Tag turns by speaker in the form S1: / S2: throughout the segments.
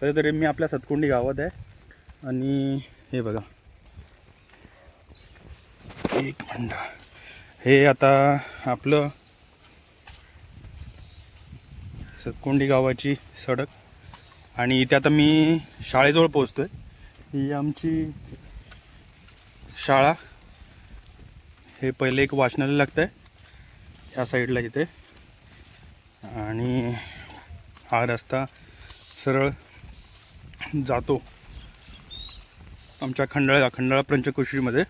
S1: तरी मी आपल्या सतकुंडी गावात आहे आणि हे बघा एक मिनटं, हे आता आपलं सतकुंडी गावाची सडक आणि इथे आता मी शाळेजवळ पोहोचतोय। ही आमची शाळा, हे पहिले एक वाचनालय लागतंय ह्या साईडला इथे आणि हा रस्ता सरळ जातो आमच्या खंडाळा पंचक्रोशीमध्ये।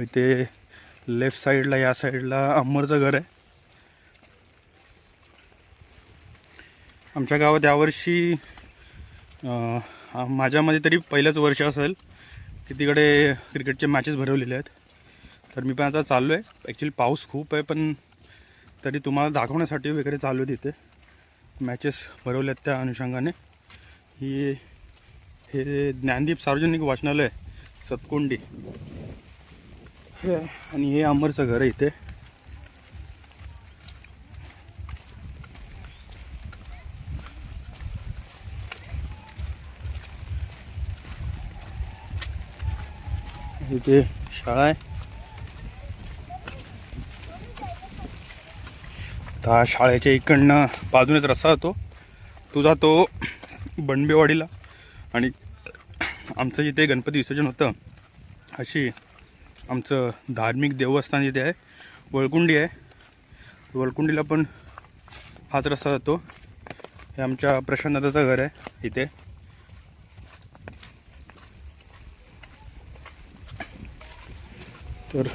S1: इथे लेफ्ट साईडला या साईडला अमरचं घर आहे। आमच्या गावात यावर्षी माझ्यामध्ये तरी पहिलंच वर्ष असेल की तिकडे क्रिकेटचे मॅचेस भरवलेले आहेत। तर मी पण आता चाललो आहे, ॲक्च्युली पाऊस खूप आहे पण तरी तुम्हाला दाखवण्यासाठी वगैरे चालू आहे तिथे मॅचेस भरवले आहेत त्या अनुषंगाने। हे ज्ञानदीप सार्वजनिक वाचनालय सतकुंडी हे आणि हे अमरचं घर आहे इथे। इथे शाळा आहे। त्या शाळेच्या इकडनं बाजूनेच रस्ता जातो, तो जातो बनबेवाडीला आणि आमचं जिथे गणपती विसर्जन होतं अशी आमचं धार्मिक देवस्थान इथे आहे, वळकुंडी आहे। वळकुंडीला पण हाच रस्ता जातो। हे आमच्या प्रशांत दादाचं घर आहे इथे। तर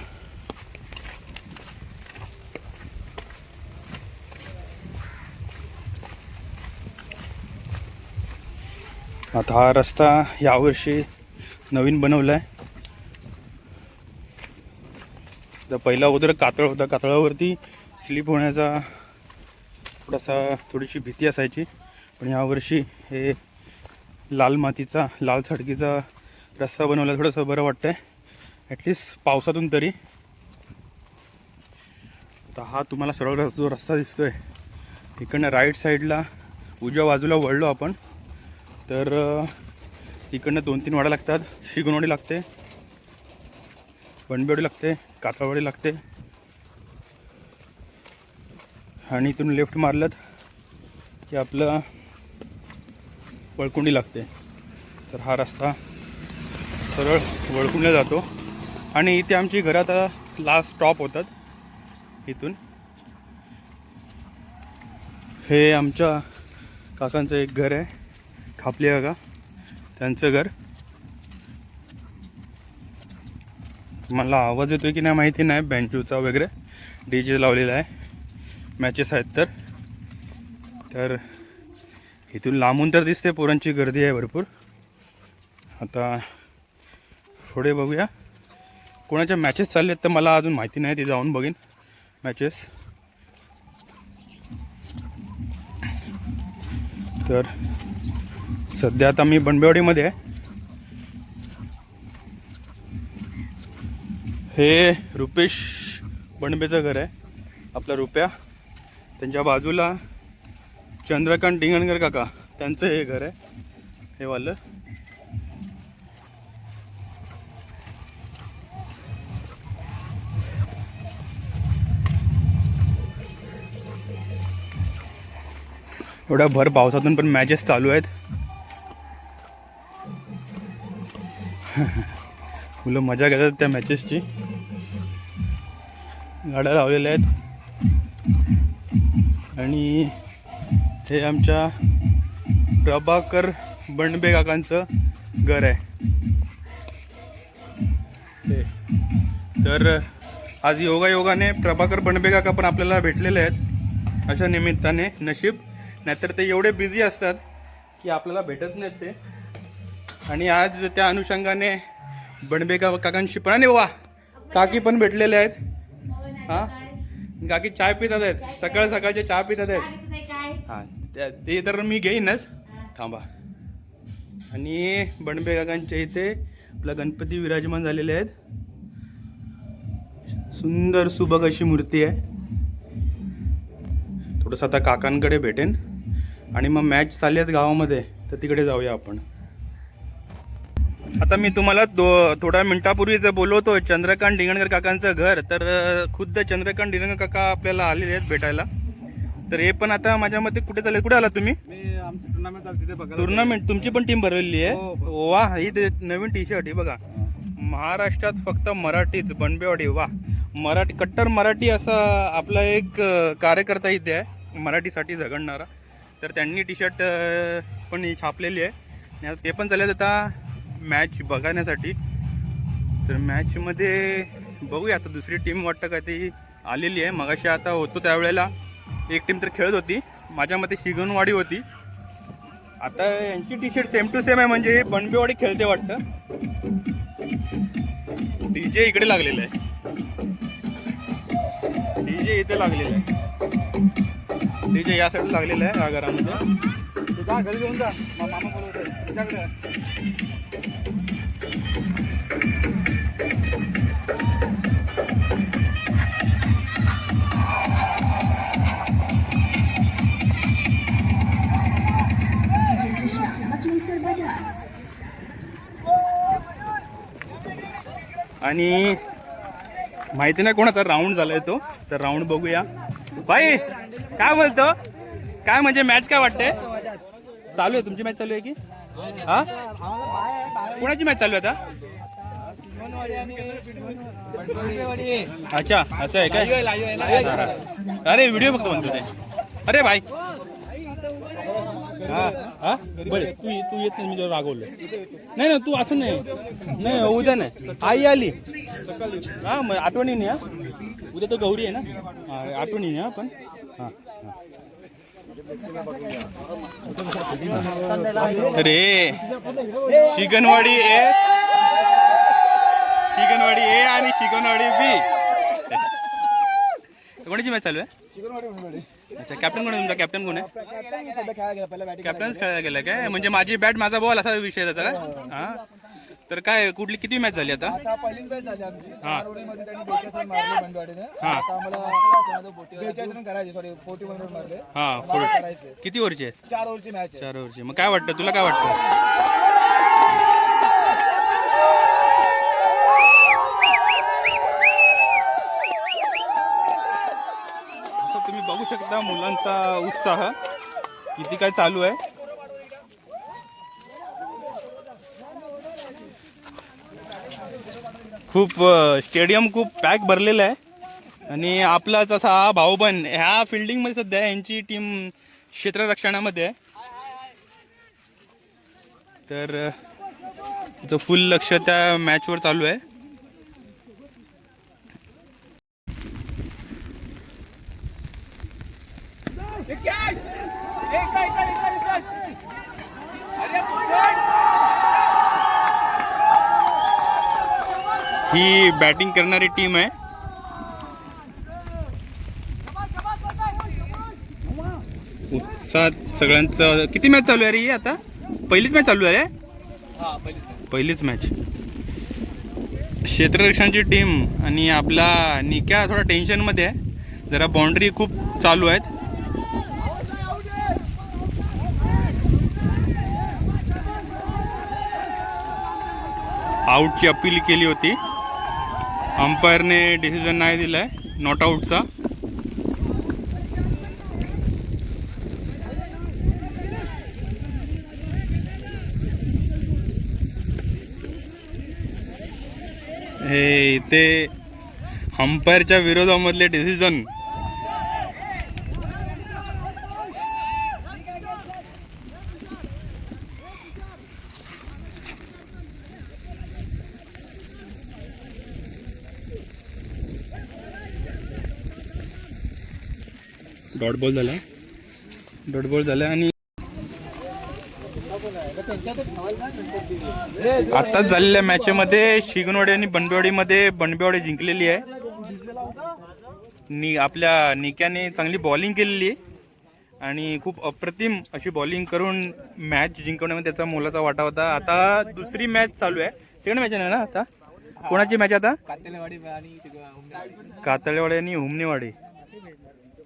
S1: आता हा रस्ता यावर्षी नवीन बनवला आहे। तर पहिला अगोदर कातळ होता, कातळावरती स्लिप होण्याचा थोडीशी भीती असायची, पण यावर्षी हे लाल मातीचा लाल सडकीचा रस्ता बनवला, थोडंसं बरं वाटतंय ॲटलिस्ट पावसातून तरी। आता हा तुम्हाला सरळ जो रस्ता दिसतोय इकडनं राईट साईडला उजव्या बाजूला वळलो आपण तर इकडनं 2-3 वाड्या लागतात। शिगणवाडी लागते, बनबेवाडी लागते, कातळवाडी लागते आणि इथून लेफ्ट मारलं की आपलं वळकुंडी लागते। तर हा रस्ता सरळ वळकुंडला जातो आणि इथे आमची घरं आता लास्ट स्टॉप होतात इथून। हे आमच्या काकांचं एक घर आहे, खापले काका त्यांचं घर। मला आवाज येतोय की नाही माहिती नाही, बँजूचा वगैरे डीजे लावलेला आहे, मॅचेस आहेत तर इथून लांबून तर दिसते पोरांची गर्दी आहे भरपूर। आता पुढे बघूया कोणाच्या मॅचेस चालले आहेत तर मला अजून माहिती नाही, ते जाऊन बघीन मॅचेस। तर सध्या आता मी बनबेवाडीमध्ये आहे। हे रुपेश बनबेचं घर आहे, आपला रुपया। त्यांच्या बाजूला चंद्रकांत डिंगणकर काका त्यांचं हे घर आहे, हे वालं। एवढ्या भर पावसातून पण मॅचेस चालू आहेत। मुलं मजा घेतात त्या मॅचेसची, गाड्या लावलेल्या आहेत आणि हे आमच्या प्रभाकर बनबे काकांचं घर आहे हे। तर आज योगायोगाने प्रभाकर बनबे काका पण आपल्याला भेटलेले आहेत अशा निमित्ताने। नशीब, नाहीतर ते एवढे बिझी असतात की आपल्याला भेटत नाहीत ते। आणि आज त्या अनुषंगाने बनबे काकांशी पण, आणि वा काकी पण भेटलेले आहेत। हां, काकी चाय पितात आहेत, सकाळचे चहा पितात आहेत। हां, ते तर मी घेईनच, थांबा। आणि बनबे काकांच्या इथे आपला गणपती विराजमान झालेले आहेत, सुंदर सुबक अशी मूर्ती आहे। थोडंसं आता काकांकडे भेटेन आणि मग मॅच चालली आहेत गावामध्ये, तर तिकडे जाऊया आपण. आता मी तुम्हाला थोड्या मिनिटापूर्वीच बोलवतो चंद्रकांत डिंगणकर काकांचं घर. तर खुद्द चंद्रकांत डिंगणकर काका आपल्याला आलेले आहेत भेटायला. तर हे पण आता माझ्या मते कुठे चालले, कुठे आला तुम्ही?
S2: टुर्नामेंट चालते ते बघा.
S1: टुर्नामेंट तुमची पण टीम भरवलेली आहे? वा, ही नवीन टी शर्ट ही बघा. महाराष्ट्रात फक्त मराठीच, बनबेवाडी. वा, मराठी कट्टर मराठी असा आपला एक कार्यकर्ता इथे आहे, मराठीसाठी झगडणारा. तर त्यांनी टी शर्ट पण ही छापलेली आहे आणि ते पण चालले आता मॅच बघण्यासाठी. तर मॅचमध्ये बघूया आता दुसरी टीम वाटतं का ती आलेली आहे. मगाशी आता होतो त्यावेळेला एक टीम तर खेळत होती, माझ्या मते शिगनवाडी होती. आता यांची T shirt same to same आहे, म्हणजे बनबेवाडी खेळते वाटतं. डीजे इकडे लागलेलं आहे, डीजे इथे लागलेलं आहे, डीजे या साईड लागलेलं आहे या घरामध्ये.
S2: घरी घेऊन जा, मामा बोलवतोय तुझ्याकडे.
S1: आणि माहिती नाही कोणाचा राऊंड झालाय तो, तर राऊंड बघूया. भाई काय बोलतो, काय म्हणजे मॅच काय वाटते? चालू आहे तुमची मॅच चालू आहे की? हा, कोणाची मॅच चालू आहे आता? अच्छा, असं आहे काय? अरे व्हिडिओ बघतो म्हणतो ते. अरे भाई हा हा बरे, तू येत नाही, मी जरा रागवलो. नाही ना, तू असं नाही, नाही उद्या नाही, आई आली हा, मग आठवणी नाही. हा, उद्या तो गौरी आहे ना, आठवणी नाही. हा पण हा, अरे शिगनवाडी ए, शिगनवाडी ए आणि शिगनवाडी बी. कोणाची मॅच चालू आहे? अच्छा, कॅप्टन कोण आहे तुमचा? कॅप्टन कोण आहे? कॅप्टनच खेळायला गेला काय? म्हणजे माझी बॅट माझा बॉल असा विषय त्याचा काय? हा, तर काय कुठली किती मॅच झाली आता?
S2: पहिलीच मॅच झाली आमची.
S1: हा हा, किती ओव्हरची आहे?
S2: 4 ओव्हरची मॅच आहे.
S1: 4 ओव्हरची. मग काय वाटतं तुला, काय वाटतं? तुम्ही बघू शकता मुलांचा उत्साह किती काय चालू आहे. खूप स्टेडियम खूप पॅक भरलेलं आहे. आणि आपला जसा हा भाऊबंद ह्या फिल्डिंगमध्ये सध्या यांची टीम क्षेत्ररक्षणामध्ये आहे. तर फुल लक्ष त्या मॅचवर चालू आहे. ही बॅटिंग करणारी टीम आहे. उत्साहात सगळ्यांचं. किती मॅच चालू आहे रे ही आता? पहिलीच मॅच चालू आहे? पहिलीच मॅच. क्षेत्ररक्षणाची टीम आणि आपला निक्या थोडा टेन्शनमध्ये आहे, जरा बाउंड्री खूप चालू आहेत. आऊटची अपील केली होती, अंपायरने डिसिजन नाही दिलाय नॉट आऊटचा. हे इथे अंपायरच्या विरोधामधले डिसिजन. डॉट बॉल झाला आणि आताच झालेल्या मॅच मध्ये शिगनवाडी आणि बनबेवाडीमध्ये बनबेवाडी जिंकलेली आहे. आपल्या निक्याने चांगली बॉलिंग केलेली आहे आणि खूप अप्रतिम अशी बॉलिंग करून मॅच जिंकवण्यामध्ये त्याचा मोलाचा वाटा होता. आता दुसरी मॅच चालू आहे, सेकंड मॅच आहे ना आता? कोणाची मॅच आता? कातळेवाडी आणि हुमनेवाडी.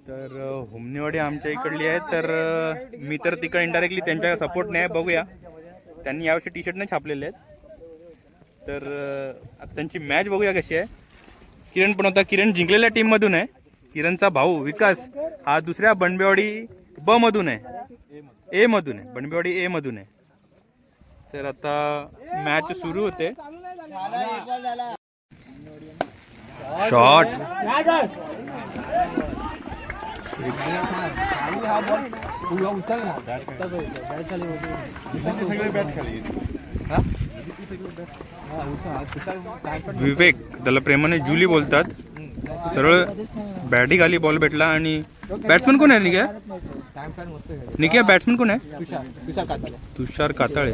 S1: तर हुमनेवाडी आमच्या इकडली आहे. तर मी तर तिकडे इनडायरेक्टली त्यांच्या सपोर्ट नाही बघूया. त्यांनी यावर्षी टी शर्ट नाही छापलेले आहेत. तर आता त्यांची मॅच बघूया कशी आहे. किरण पण होता. किरण जिंकलेल्या टीममधून आहे. किरणचा भाऊ विकास हा दुसऱ्या बनबेवाडी ब मधून आहे. ए मधून आहे. बनबेवाडी ए मधून आहे. तर आता मॅच सुरू होते. शॉट विवेक, त्याला प्रेमाने जुली बोलतात. सरळ बॅटी खाली बॉल भेटला. आणि बॅट्समन कोण आहे निक्या? निक्या बॅट्समन कोण आहे? तुषार काताळे.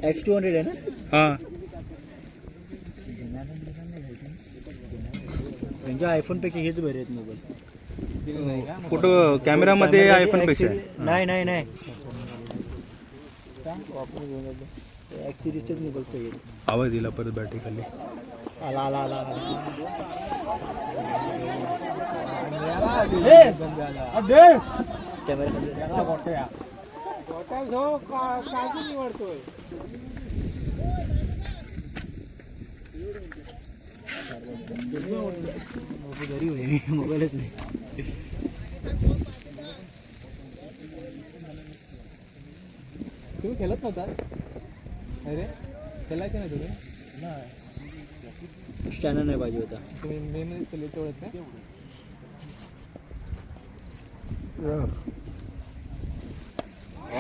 S2: X200 आहे ना?
S1: हा,
S2: त्यांच्या आयफोन पेक्षा हेच बरे आहेत मोबाईल.
S1: फोटो कॅमेरामध्ये आयफोन पेक्षा आहे.
S2: नाही नाही नाही X सिरीजचेच मोबाईल सगळे.
S1: आवाज दिला परत बॅटी खाली.
S2: आला आला आला कॅमेरा निवडतोय. घरी होईल मोबाईलच नाही. तुम्ही खेळत नव्हता? अरे खेळायचं नाही तुम्ही? नाही, चॅनल नाही पाहिजे होता. तुम्ही मेन तेवढंच नाही.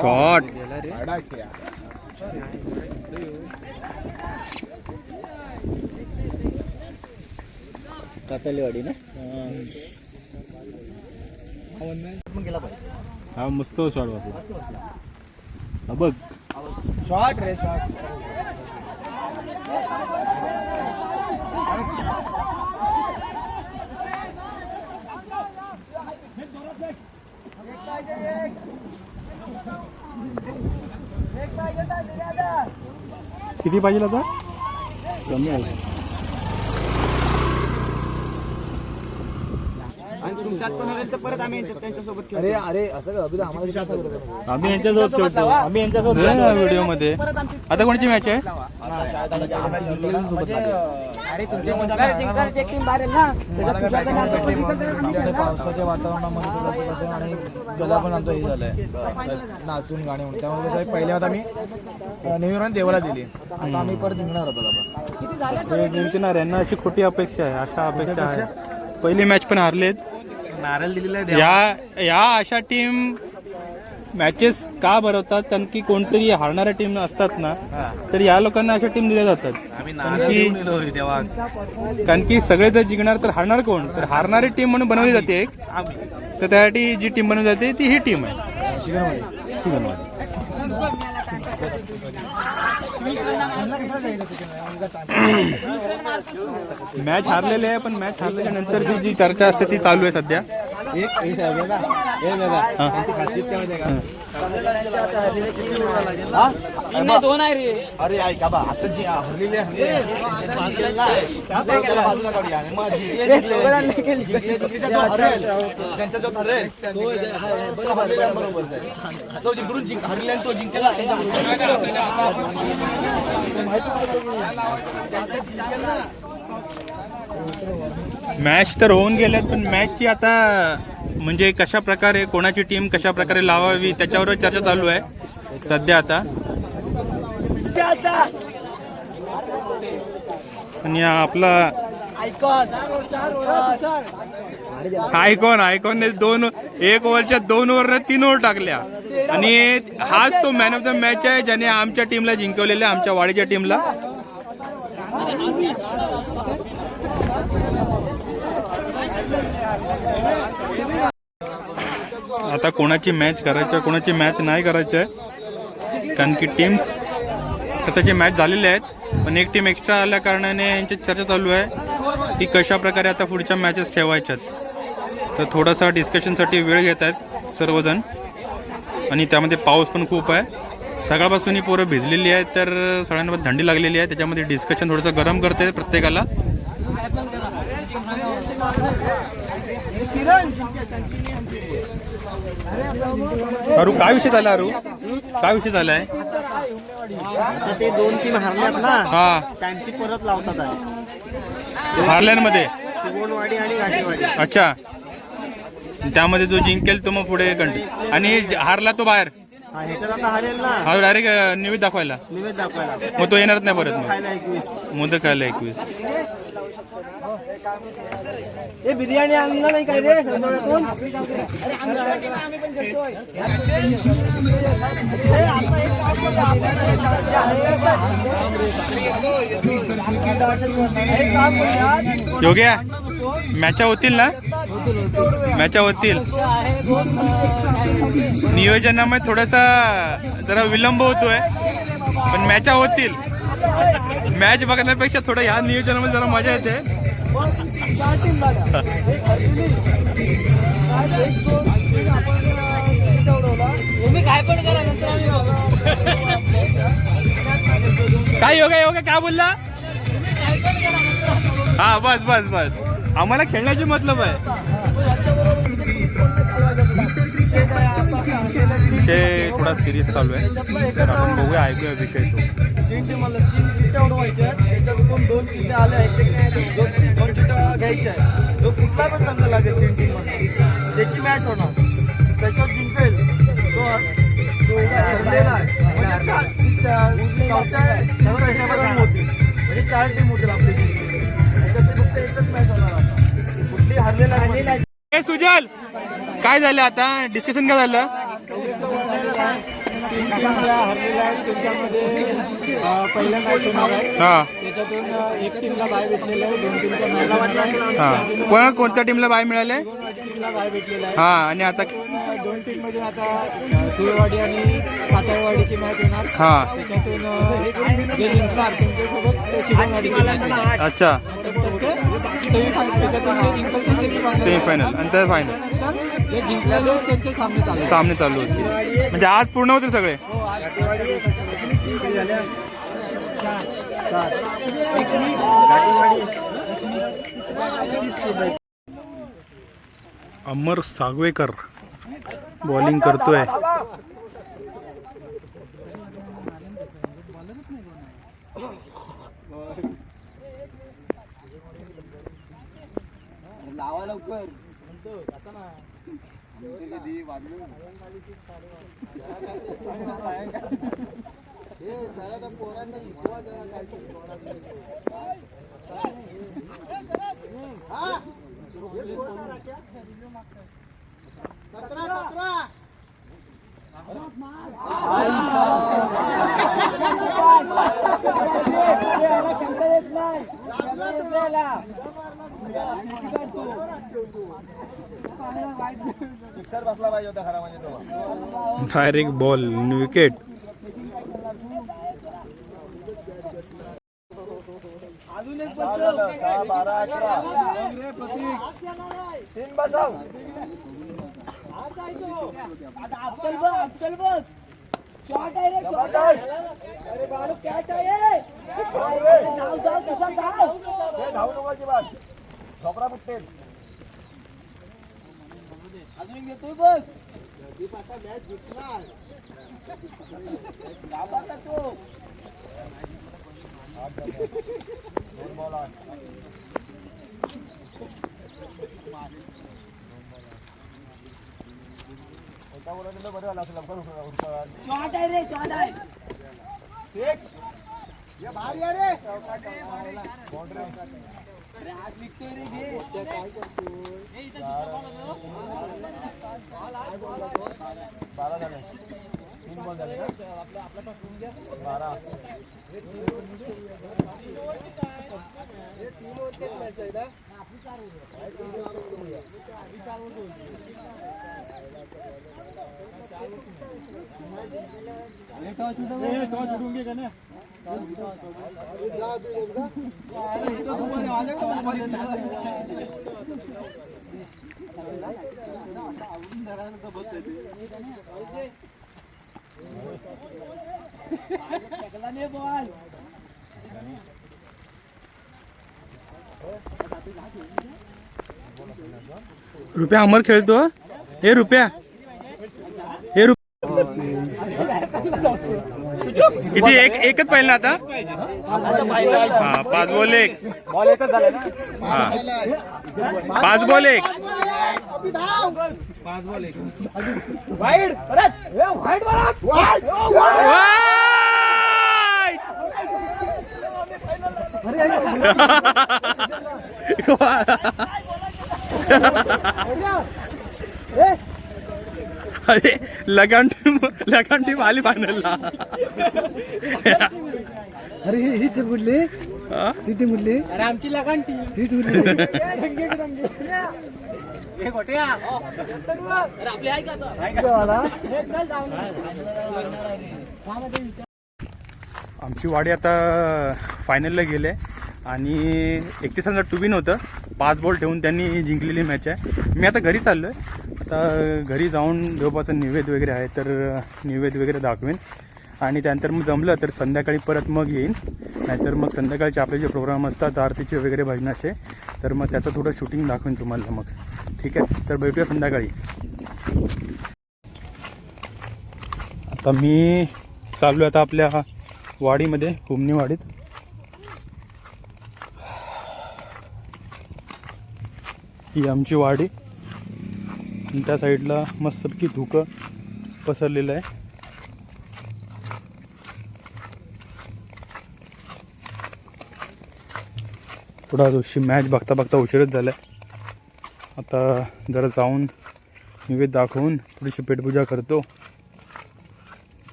S1: शॉट
S2: कातलेवाडी ना?
S3: हा मस्त शॉट वाटला. बघ
S2: शॉट रे शॉट.
S3: किती पाहिजे आता? कमी आहे.
S2: अरे अरे असं का आम्हाला
S3: आम्ही यांच्यासोबत खेळतो. आम्ही यांच्यासोबत
S1: व्हिडिओ मध्ये. आता कोणाची मॅच आहे?
S2: पावसाच्या वातावरणामध्ये कसं आणि गला पण आमचा हे झालाय नाचून गाणे म्हणून. त्यामुळे कसं पहिल्या आम्ही नेहमी देवाला दिली. आता आम्ही परत जिंकणार होतो.
S1: जिंकणार. यांना अशी खोटी अपेक्षा आहे. अशा अपेक्षा आहे. पहिली मॅच पण हारलेत.
S2: नारळ दिलेला
S1: या अशा टीम मॅचेस का भरवतात? कारण की कोणतरी हारणाऱ्या टीम असतात ना, तर या लोकांना अशा टीम दिल्या जातात. कारण की सगळे जर जिंकणार तर हारणार कोण? तर हारणारी टीम म्हणून बनवली जाते एक. तर त्यासाठी जी टीम बनवली जाते ती ही टीम आहे. शिगनवाडी. मॅच हारलेले आहे. पण मॅच हारल्याच्या नंतर जी चर्चा असते ती चालू आहे सध्या.
S2: दोन आहे रे. अरे ऐका बा आता जी हरलेली त्यांचा जो हरेल तो जिंकून हरले तो जिंकला.
S1: मॅच तर होऊन गेल्यात. पण मॅचची आता म्हणजे कशा प्रकारे कोणाची टीम कशा प्रकारे लावावी त्याच्यावर चर्चा चालू आहे सध्या आता. आणि आपला आयकॉनने 1 ओव्हरच्या 2 ओव्हरनं 3 ओव्हर टाकल्या. आणि हाच तो मॅन ऑफ द मॅच आहे ज्याने आमच्या टीमला जिंकवलेलं आहे, आमच्या वाडीच्या टीमला. आता कोणाची मॅच करायची कोणाची मॅच नाही करायची आहे. कारण की टीम्स स्वतःची मॅच झालेले आहेत. पण एक टीम एक्स्ट्रा आल्या कारणाने यांची चर्चा चालू आहे की कशा प्रकारे आता पुढच्या मॅचेस ठेवायच्यात. तर थोडासा डिस्कशनसाठी वेळ घेत आहेत सर्वजण. आणि त्यामध्ये पाऊस पण खूप आहे. सकाळपासून ही पोरं भिजलेली आहेत, तर सगळ्यांना थंडी लागलेली आहे. त्याच्यामध्ये डिस्कशन थोडंसं गरम करते प्रत्येकाला. अरू काय विषय झाला? अरू काय विषय झालाय?
S4: आता ते 2-3 हारल्यात ना,
S1: हा,
S4: त्यांची परत लावतात आहे
S1: हारल्यांमध्ये.
S4: शिवणवाडी आणि घाटेवाडी.
S1: अच्छा, त्यामध्ये जो जिंकेल तो मग पुढे कंटिन्यू, आणि हारला तो बाहेर.
S4: हा, ह्याच्यात आता हारेल ना,
S1: हा डायरेक्ट निवेद दाखवायला.
S4: निवेद दाखवायला.
S1: मग तो येणारच नाही परत. मग
S4: खायला 21.
S1: मोदक खायला 21.
S4: हे बिर्याणी आणलं नाही काय रे संध्याकाळून?
S1: योग्या मॅचा होतील ना? मॅचा होतील. नियोजनामध्ये थोडासा जरा विलंब होतोय, पण मॅचा होतील. मॅच बघण्यापेक्षा थोडं ह्या नियोजनामध्ये जरा मजा येते. काय योगा योगा काय बोलला? हा बस बस बस, आम्हाला खेळण्याची मतलब आहे. विषय थोडा सिरियस चालू आहे, तर आपण बघूया, ऐकूया विषय तो.
S4: 3 टीमाला 3 चिठ्ठ्या उडवायच्या आहेत. त्याच्यातून 2 चिठ्ठ्या आल्या आहेत, 2 चिठ्ठ्या घ्यायच्या आहेत. जो कुठला पण संघ लागेल 3 टीममध्ये त्याची मॅच होणार. त्याच्यात जिंकेल तो हरलेला आहे. म्हणजे चौथ्या ह्याच्यापर्यंत होतील, म्हणजे 4 टीम होतील आपली जिंकली. त्याच्यात फक्त एकच मॅच होणार आता. कुठली हरलेला
S1: ए सुजल, काय झालं आता? डिस्कशन काय झालं?
S4: हरलेल्या आहेत त्यांच्यामध्ये पहिल्या मॅच होणार आहे.
S1: हा
S4: त्याच्यातून एक टीमला बाय भेटलेलं आहे, 2 टीमच्या मॅच
S1: हा, कोणत्या टीमला बाय मिळाले?
S4: टीमला बाय भेटलेला आहे.
S1: हा, आणि आता
S4: 2 टीम मधून आता धुळवाडी आणि सातारवाडीची मॅच होणार.
S1: हा,
S4: त्याच्यातून जे जिंकणार त्यांच्यासोबत ते शिवणवाडीची मॅच होणार.
S1: अच्छा,
S4: त्याच्यातून जे जिंकल ते सेमीफायनल,
S1: सेमीफायनल आणि तर फायनल.
S4: त्यानंतर जे जिंकलेले त्यांचे सामने
S1: सामने चालू होतील. म्हणजे आज पूर्ण होतील सगळे. अमर सागवेकर बॉलिंग करतोय.
S4: लावा लवकर. सिक्सर बसला पाहिजे होता खरा म्हणजे तो.
S1: Direct ball, wicket.
S4: अजून एक बसव. 6, 12, 18. 3 बसव. आता अब्दुल बस. शॉट आहे रे, शॉट आहे. अरे बाळू कॅच आहे. धाव तुषार धाव. धाव नको बात. झोपरा फुटेल. अजून घेतोय बस. आता मॅच जिंकणार. लावा तो. 2 बॉल आत. एका बॉल दिलं बरं झालं असं लवकर. शॉट आहे रे, शॉट आहे. 6 ये बाहेर या रे. अरे आज निघतोय रे, घे. काय करतोय? हे इथं दुसरा बॉल होता. 12 झाले. 3 बॉल झाले ना. आपला टाकून घ्या. 12. हे 3 ओव्हरची मॅच आहे ना. आपली 4 ओव्हर.
S1: रुपया अमर खेळतो. हे रुपया, हे रुपया किती? एकच पाहिलं ना आता. हा 5 बॉल 1.
S2: बॉल एकच झाला ना.
S1: हा 5 बॉल 1.
S2: वाईड परत वाईड परत वाईड.
S1: अरे लगान टीम आली फायनलला.
S2: अरे ही टीम कुठली? ही टीम कुठली? अरे आमची लगान टीम ही
S1: आमची वाडी आता फायनलला गेले आणि 31 रनचा टू विन होतं. 5 बॉल ठेवून त्यांनी जिंकलेली मॅच आहे. मी आता घरी चाललो आहे. आता घरी जाऊन देवबाचं नैवेद्य वगैरे आहे तर नैवेद्य वगैरे दाखवेन आणि त्यानंतर मग जमलं तर संध्याकाळी परत मग येईन. नाहीतर मग संध्याकाळचे आपले जे प्रोग्राम असतात आरतीचे वगैरे भजनाचे तर मग त्याचं थोडं शूटिंग दाखवेन तुम्हाला मग. ठीक आहे, तर भेटूया संध्याकाळी. आता मी चाललो आता आपल्या वाडीमध्ये, हुमनी वाडीत. ही आमची वाडी आणि त्या साईडला मस्तपैकी धुकं पसरलेलं आहे. थोडा दिवशी मॅच बघता बघता उशीरच झाला आहे. आता जरा जाऊन नैवेद्य दाखवून थोडीशी पेटपूजा करतो.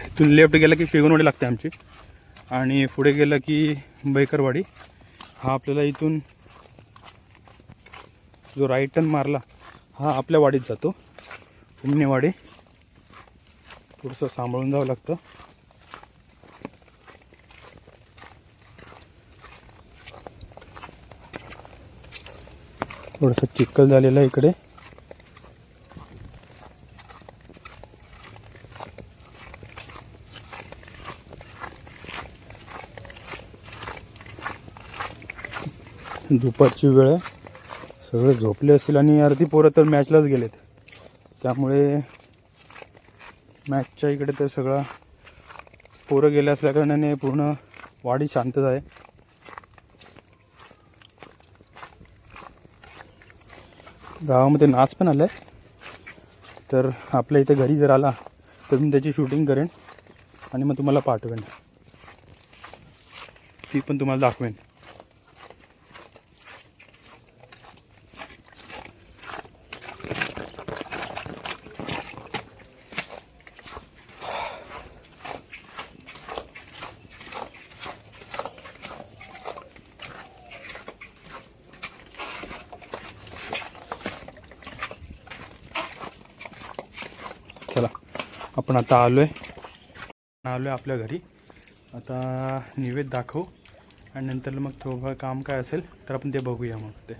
S1: इथून लेफ्ट गेलं की शेगुणवाडी लागते आमची आणि पुढे गेलं की बैकरवाडी. हा आपल्याला इथून जो राईट टर्न मारला हा आपल्या वाडीत जातो, हुमनेवाडी. थोडंसं सांभाळून जावं लागतं. थोडंसं चिखल झालेलं आहे इकडे. दुपारची वेळ आहे, सगळे झोपले असतील आणि अर्धी पोरं तर मॅचलाच गेलेत. त्यामुळे मॅचच्या इकडे तर सगळा पोरं गेले असल्याकारणाने पूर्ण वाडी शांतता आहे. गावामध्ये नाच पण आला आहे, तर आपल्या इथे घरी जर आला तर मी त्याची शूटिंग करेन आणि मग तुम्हाला पाठवेन, ती पण तुम्हाला दाखवेन. चला आपण आता आलो आहे आपल्या घरी. आता नैवेद्य दाखवू आणि नंतर मग थोडं काम काय असेल तर आपण ते बघूया मग ते.